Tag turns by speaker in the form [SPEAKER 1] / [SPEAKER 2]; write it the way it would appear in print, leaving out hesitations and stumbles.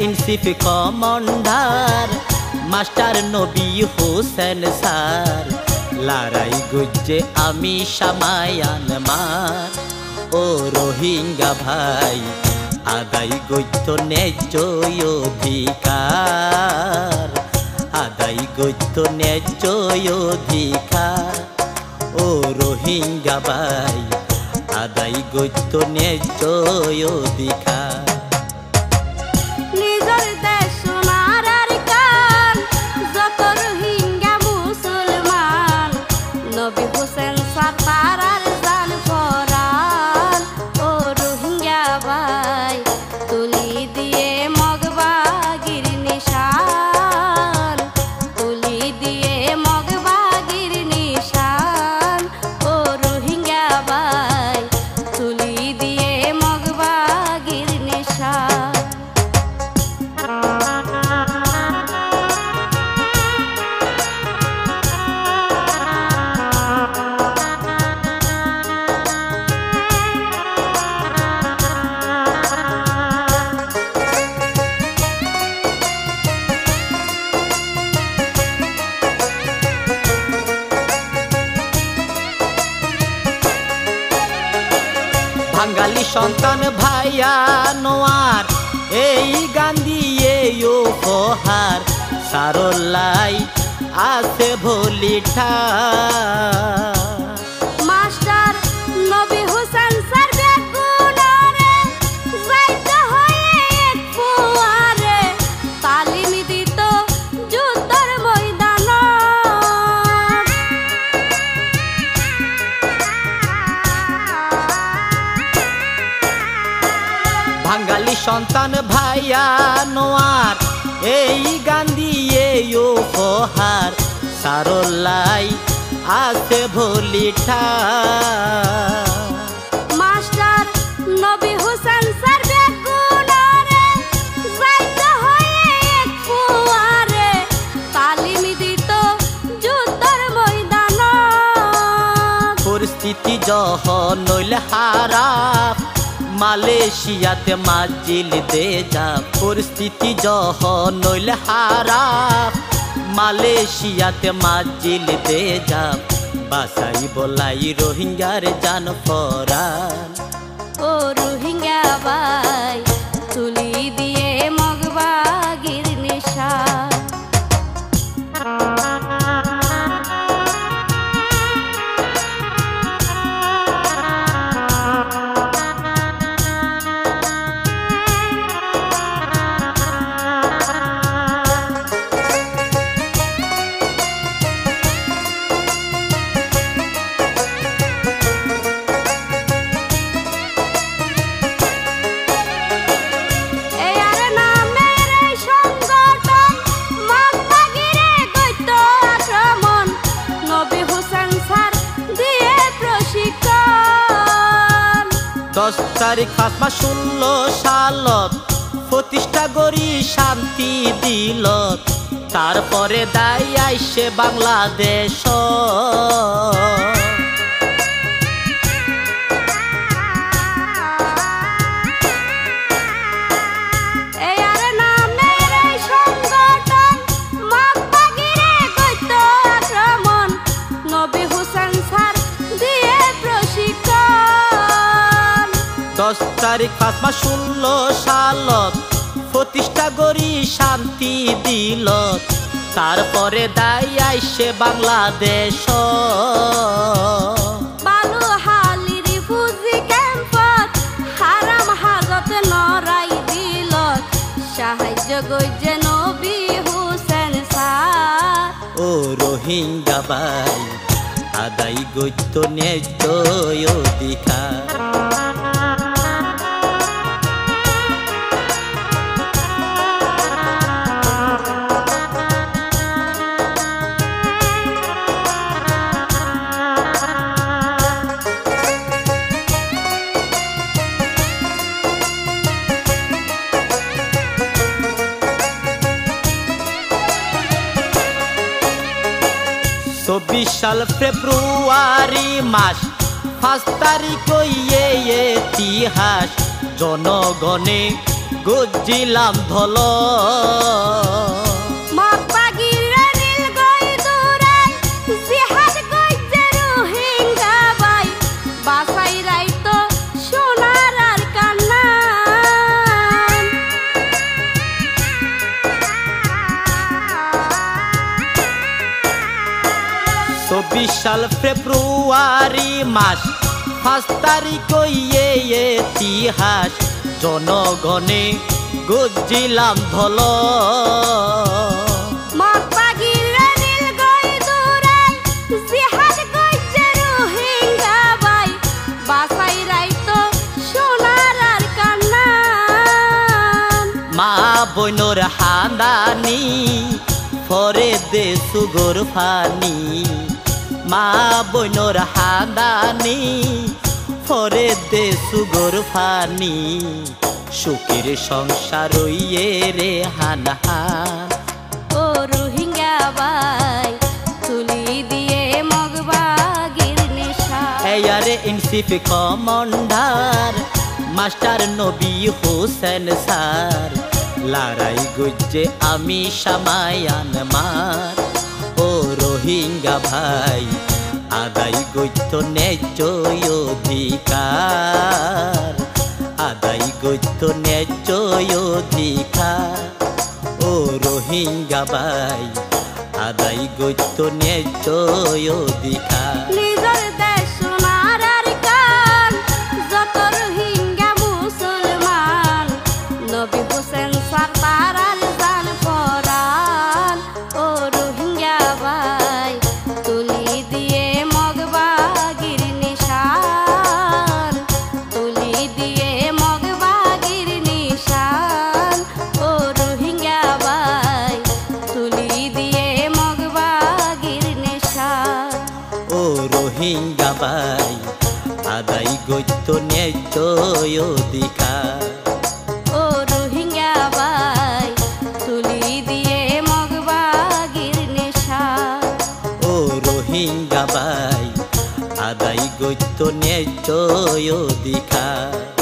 [SPEAKER 1] ইনসিফ commander master নবী Hossain sir লড়াই গুজে আমি সামায়ান মার ও রোহিঙ্গা ভাই আদায় গইত ন্যায্য অধিকার আদায় গইত ন্যায্য অধিকার ও রোহিঙ্গা ভাই আদায় গইত ন্যায্য অধিকার বাঙালি সন্তান ভাইয়া নোয়ার এই গান দিয়ে উপহার সারলাই আছে ভলিঠা
[SPEAKER 2] মাস্টার নবী হোসেন স্যার বেগুনারে যাইতে হয় এক ফুয়ারে তালিম দিত যুদ্ধের ময়দান
[SPEAKER 1] বাঙালি সন্তান ভাইয়া নোয়ার এই গান দিয়ে উপহার সারলাই আছে ভলিঠা
[SPEAKER 2] মাস্টার নবী হোসেন স্যার বেগুনারে যাইতে হয় এক ফুয়ারে তালিম দিত যুদ্ধের ময়দান
[SPEAKER 1] পরিস্থিতি যখন নইল হারাপ মালয়েশিয়াতে মাজিল দে যা পরিস্থিতি যখন নইল হারাপ মালয়েশিয়াতে মাজিল দে যা বাসাই বলাই রোহিঙ্গার জান ফরান
[SPEAKER 2] ও রোহিঙ্গা ভাই তুলি দিয়ে মগবাগির নেশা
[SPEAKER 1] দশ তারিখ 5 মাস 16 সালত প্রতিষ্ঠা করি শান্তি দিলত তারপরে দায় আইসে বাংলাদেশ দশ তারিখ 5 মাস 16 সালত প্রতিষ্ঠা করি শান্তি দিলত তারপরে দায় আইসে বাংলাদেশ
[SPEAKER 2] বালুহালি রিফিউজি ক্যাম্পত হারাম হাজত নরাই দিলত সাহায্য গইজে নবী হোসেন স্যার
[SPEAKER 1] ও রোহিঙ্গা ভাই আদায় গইত ন্যায্য অধিকার সাল ফেব্রুয়ারি মাস 5 তারিখ ইতিহাস জনগণে গজিলাম ধল বিশাল ফেব্রুয়ারি মাস 5 তারিখ ইতিহাস জনগণে গজিলাম ধল মা বইনর হান্দানি ফরে দে সুগর ফানি মা বইনর হান্দানি ফরে দে সুগর ফানি সুখের সংসার রে হান হান
[SPEAKER 2] ও রোহিঙ্গা ভাই তুলি দিয়ে মগবাগির নেশা
[SPEAKER 1] এয়ারে ইনসিফ কমান্ডার মাস্টার নবী হোসেন স্যার লড়াই গুজে আমি সামায়ান মার ও রোহিঙ্গা ভাই আদায় গইত ন্যায্য অধিকার আদায় গইত ন্যায্য অধিকার ও রোহিঙ্গা ভাই আদায় গইত ন্যায্য অধিকার
[SPEAKER 2] নিজের দেশ সোনার আর কান যত রোহিঙ্গা মুসলমান নবী হোসেন স্যার তার আর জান পরান ও রোহিঙ্গা ভাই তুলি দিয়ে মগবাগির নিশান তুলি দিয়ে মগবাগির নিশান ও রোহিঙ্গা ভাই তুলি দিয়ে মগবাগির নিশান
[SPEAKER 1] ও রোহিঙ্গা ভাই আদায় গইত ন্যায্য অধিকার
[SPEAKER 2] ও রোহিঙ্গা ভাই তুলি দিয়ে মগবাগির নিশান
[SPEAKER 1] ও রোহিঙ্গা ভাই আদায় গইত ন্যায্য অধিকার।